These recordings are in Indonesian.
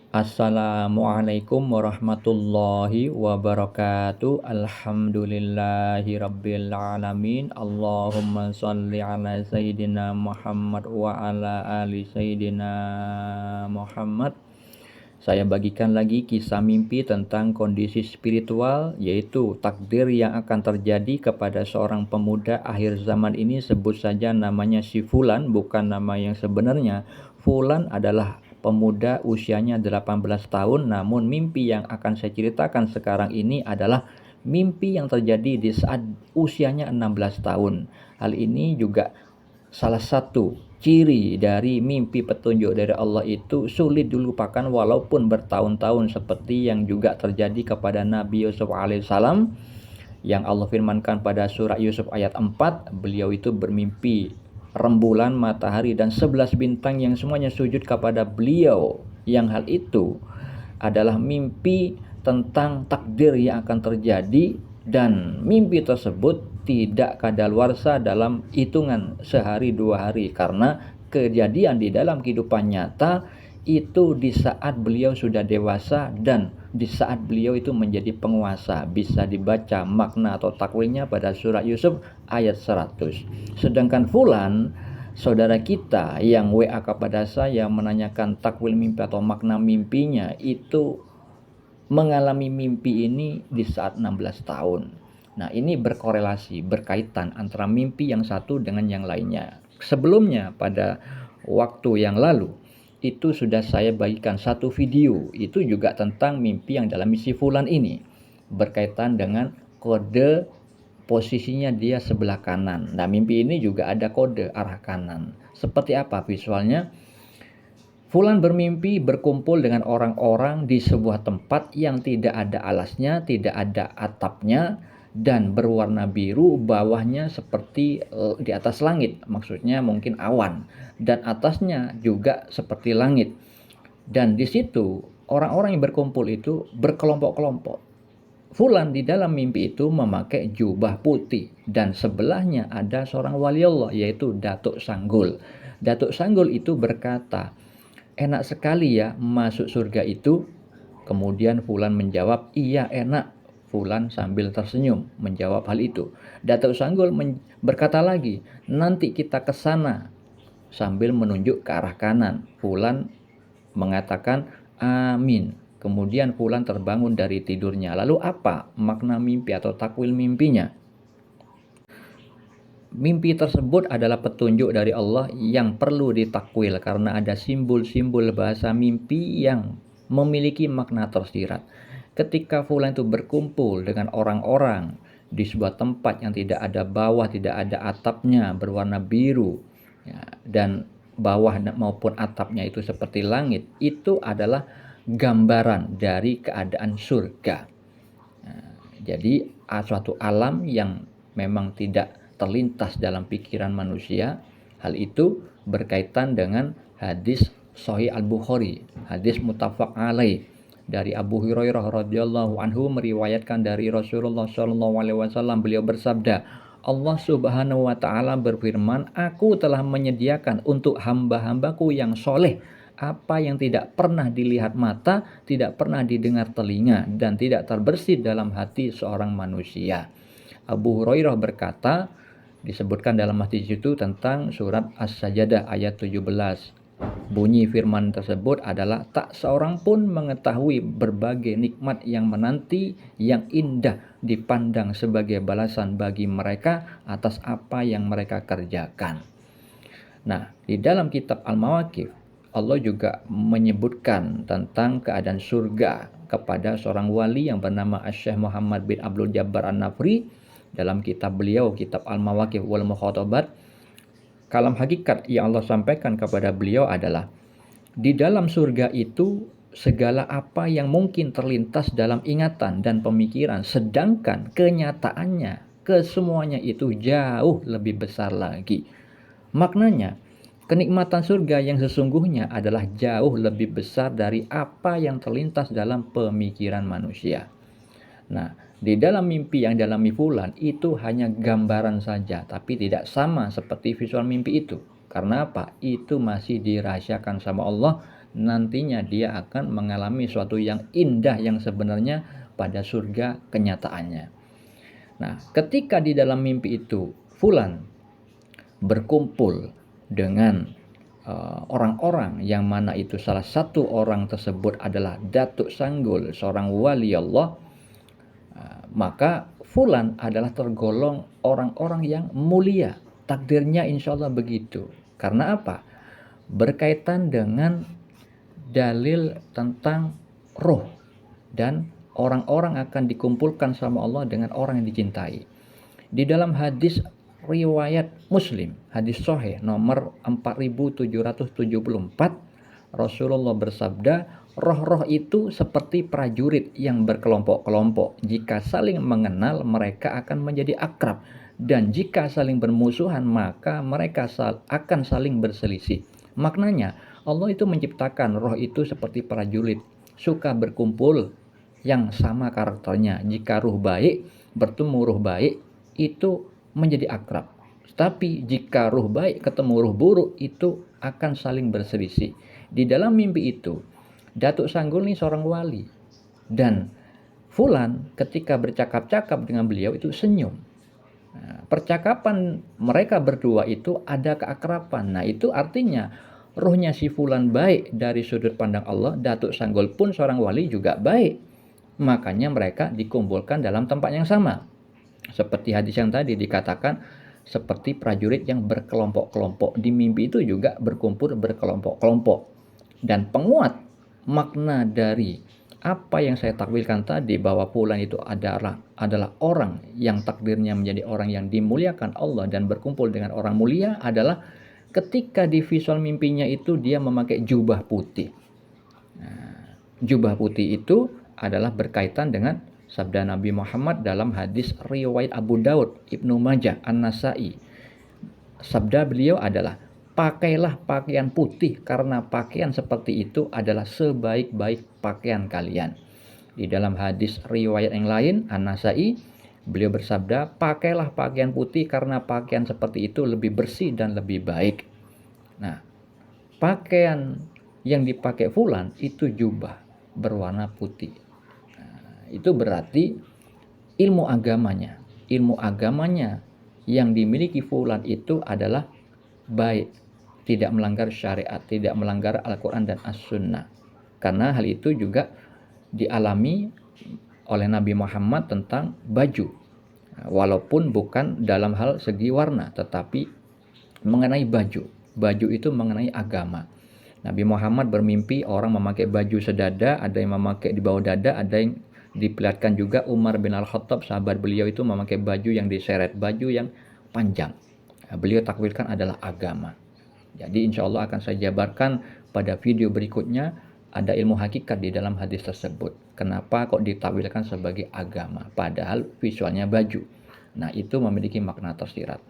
Assalamualaikum warahmatullahi wabarakatuh. Alhamdulillahi rabbil alamin. Allahumma sholli ala sayyidina Muhammad wa ala ali sayyidina Muhammad. Saya bagikan lagi kisah mimpi tentang kondisi spiritual, yaitu takdir yang akan terjadi kepada seorang pemuda akhir zaman ini. Sebut saja namanya si Fulan, bukan nama yang sebenarnya. Fulan adalah pemuda usianya 18 tahun, namun mimpi yang akan saya ceritakan sekarang ini adalah mimpi yang terjadi di saat usianya 16 tahun. Hal ini juga salah satu ciri dari mimpi petunjuk dari Allah itu sulit dilupakan walaupun bertahun-tahun, seperti yang juga terjadi kepada Nabi Yusuf alaihissalam, yang Allah firmankan pada surah Yusuf ayat 4, beliau itu bermimpi rembulan, matahari, dan 11 bintang yang semuanya sujud kepada beliau, yang hal itu adalah mimpi tentang takdir yang akan terjadi, dan mimpi tersebut tidak kadaluarsa dalam hitungan sehari dua hari, karena kejadian di dalam kehidupan nyata itu di saat beliau sudah dewasa dan di saat beliau itu menjadi penguasa. Bisa dibaca makna atau takwilnya pada surah Yusuf ayat 100. Sedangkan Fulan, saudara kita yang WA kepada saya menanyakan takwil mimpi atau makna mimpinya, itu mengalami mimpi ini di saat 16 tahun. Nah, ini berkorelasi, berkaitan antara mimpi yang satu dengan yang lainnya. Sebelumnya, pada waktu yang lalu, itu sudah saya bagikan satu video, itu juga tentang mimpi yang dalam misi Fulan ini, berkaitan dengan kode posisinya dia sebelah kanan. Nah, mimpi ini juga ada kode arah kanan. Seperti apa visualnya? Fulan bermimpi berkumpul dengan orang-orang di sebuah tempat yang tidak ada alasnya, tidak ada atapnya, dan berwarna biru, bawahnya seperti di atas langit, maksudnya mungkin awan, dan atasnya juga seperti langit. Dan di situ orang-orang yang berkumpul itu berkelompok-kelompok. Fulan di dalam mimpi itu memakai jubah putih, dan sebelahnya ada seorang wali Allah, yaitu Datuk Sanggul. Datuk Sanggul itu berkata, "Enak sekali ya masuk surga itu." Kemudian Fulan menjawab, "Iya enak." Fulan sambil tersenyum menjawab hal itu. Datuk Sanggul berkata lagi, "Nanti kita ke sana," sambil menunjuk ke arah kanan. Fulan mengatakan, "Amin." Kemudian Fulan terbangun dari tidurnya. Lalu apa makna mimpi atau takwil mimpinya? Mimpi tersebut adalah petunjuk dari Allah yang perlu ditakwil karena ada simbol-simbol bahasa mimpi yang memiliki makna tersirat. Ketika Fulan itu berkumpul dengan orang-orang di sebuah tempat yang tidak ada bawah, tidak ada atapnya, berwarna biru, ya, dan bawah maupun atapnya itu seperti langit, itu adalah gambaran dari keadaan surga. Jadi suatu alam yang memang tidak terlintas dalam pikiran manusia. Hal itu berkaitan dengan hadis Sahih Al-Bukhari, hadis muttafaq alaih, dari Abu Hurairah radhiyallahu anhu meriwayatkan dari Rasulullah sallallahu alaihi wasallam, beliau bersabda, Allah Subhanahu wa taala berfirman, "Aku telah menyediakan untuk hamba-hambaku yang soleh apa yang tidak pernah dilihat mata, tidak pernah didengar telinga, dan tidak terbersit dalam hati seorang manusia." Abu Hurairah berkata, disebutkan dalam hadis itu tentang surat As-Sajdah ayat 17. Bunyi firman tersebut adalah, "Tak seorang pun mengetahui berbagai nikmat yang menanti, yang indah dipandang sebagai balasan bagi mereka atas apa yang mereka kerjakan." Nah, di dalam kitab Al-Mawaqif, Allah juga menyebutkan tentang keadaan surga kepada seorang wali yang bernama Syekh Muhammad bin Abdul Jabbar An-Nafri. Dalam kitab beliau, kitab Al-Mawaqif wal Mukhatabat, kalam hakikat yang Allah sampaikan kepada beliau adalah, di dalam surga itu segala apa yang mungkin terlintas dalam ingatan dan pemikiran, sedangkan kenyataannya kesemuanya itu jauh lebih besar lagi. Maknanya, kenikmatan surga yang sesungguhnya adalah jauh lebih besar dari apa yang terlintas dalam pemikiran manusia. Nah, di dalam mimpi yang dialami Fulan itu hanya gambaran saja, tapi tidak sama seperti visual mimpi itu. Karena apa? Itu masih dirahasiakan sama Allah, nantinya dia akan mengalami suatu yang indah yang sebenarnya pada surga kenyataannya. Nah, ketika di dalam mimpi itu fulan berkumpul dengan orang-orang yang mana itu salah satu orang tersebut adalah Datuk Sanggul, seorang wali Allah, maka fulan adalah tergolong orang-orang yang mulia. Takdirnya insya Allah begitu. Karena apa? Berkaitan dengan dalil tentang roh, dan orang-orang akan dikumpulkan sama Allah dengan orang yang dicintai. Di dalam hadis riwayat Muslim, hadis sahih nomor 4774, Rasulullah bersabda, roh-roh itu seperti prajurit yang berkelompok-kelompok. Jika saling mengenal, mereka akan menjadi akrab. Dan jika saling bermusuhan, maka mereka akan saling berselisih. Maknanya, Allah itu menciptakan roh itu seperti prajurit, suka berkumpul yang sama karakternya. Jika ruh baik bertemu ruh baik, itu menjadi akrab. Tapi jika ruh baik ketemu ruh buruk, itu akan saling berselisih. Di dalam mimpi itu, Datuk Sanggul ini seorang wali. Dan fulan ketika bercakap-cakap dengan beliau itu senyum. Nah, percakapan mereka berdua itu ada keakraban. Nah, itu artinya ruhnya si fulan baik dari sudut pandang Allah, Datuk Sanggul pun seorang wali juga baik. Makanya mereka dikumpulkan dalam tempat yang sama. Seperti hadis yang tadi dikatakan, seperti prajurit yang berkelompok-kelompok. Di mimpi itu juga berkumpul berkelompok-kelompok. Dan penguat makna dari apa yang saya takwilkan tadi, bahwa fulan itu adalah orang yang takdirnya menjadi orang yang dimuliakan Allah dan berkumpul dengan orang mulia, adalah ketika di visual mimpinya itu dia memakai jubah putih. Nah, jubah putih itu adalah berkaitan dengan sabda Nabi Muhammad dalam hadis riwayat Abu Daud, Ibnu Majah, An-Nasai. Sabda beliau adalah, pakailah pakaian putih karena pakaian seperti itu adalah sebaik-baik pakaian kalian. Di dalam hadis riwayat yang lain, An-Nasai, beliau bersabda, pakailah pakaian putih karena pakaian seperti itu lebih bersih dan lebih baik. Nah, pakaian yang dipakai fulan itu jubah berwarna putih. Nah, itu berarti ilmu agamanya yang dimiliki fulan itu adalah baik, tidak melanggar syariat, tidak melanggar Al-Quran dan As-Sunnah. Karena hal itu juga dialami oleh Nabi Muhammad tentang baju. Walaupun bukan dalam hal segi warna, tetapi mengenai baju. Baju itu mengenai agama. Nabi Muhammad bermimpi orang memakai baju sedada, ada yang memakai di bawah dada, ada yang diperlihatkan juga Umar bin Al-Khattab, sahabat beliau itu memakai baju yang diseret, baju yang panjang. Beliau takwilkan adalah agama. Jadi insya Allah akan saya jabarkan pada video berikutnya, ada ilmu hakikat di dalam hadis tersebut. Kenapa kok ditakwilkan sebagai agama, padahal visualnya baju. Nah, itu memiliki makna tersirat.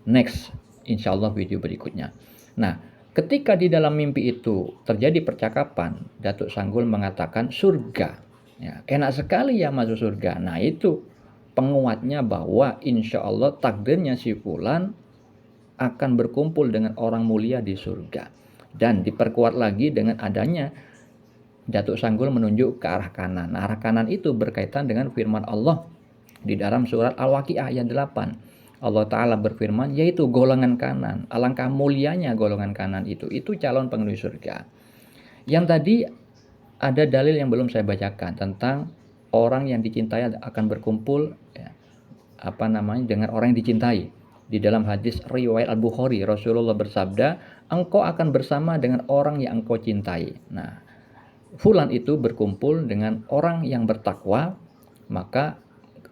Next, insya Allah video berikutnya. Nah, ketika di dalam mimpi itu terjadi percakapan, Datuk Sanggul mengatakan surga. Ya, enak sekali ya masuk surga. Nah, itu penguatnya bahwa insya Allah takdirnya si fulan akan berkumpul dengan orang mulia di surga. Dan diperkuat lagi dengan adanya Datuk Sanggul menunjuk ke arah kanan. Nah, arah kanan itu berkaitan dengan firman Allah di dalam surat Al-Waqiah ayat 8. Allah Ta'ala berfirman, yaitu golongan kanan. Alangkah mulianya golongan kanan itu calon penghuni surga. Yang tadi ada dalil yang belum saya bacakan tentang orang yang dicintai akan berkumpul dengan orang yang dicintai. Di dalam hadis riwayat Al-Bukhari, Rasulullah bersabda, engkau akan bersama dengan orang yang engkau cintai. Nah, fulan itu berkumpul dengan orang yang bertakwa, maka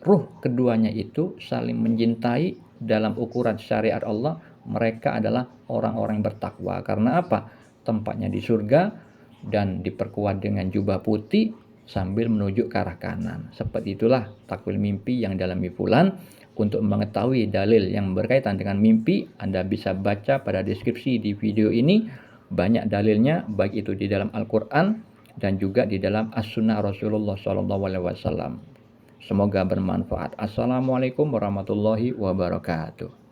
ruh keduanya itu saling mencintai dalam ukuran syariat Allah. Mereka adalah orang-orang yang bertakwa. Karena apa? Tempatnya di surga dan diperkuat dengan jubah putih sambil menuju ke arah kanan. Seperti itulah takwil mimpi yang dalam fulan. Untuk mengetahui dalil yang berkaitan dengan mimpi, Anda bisa baca pada deskripsi di video ini. Banyak dalilnya, baik itu di dalam Al-Quran dan juga di dalam As-Sunnah Rasulullah SAW. Semoga bermanfaat. Assalamualaikum warahmatullahi wabarakatuh.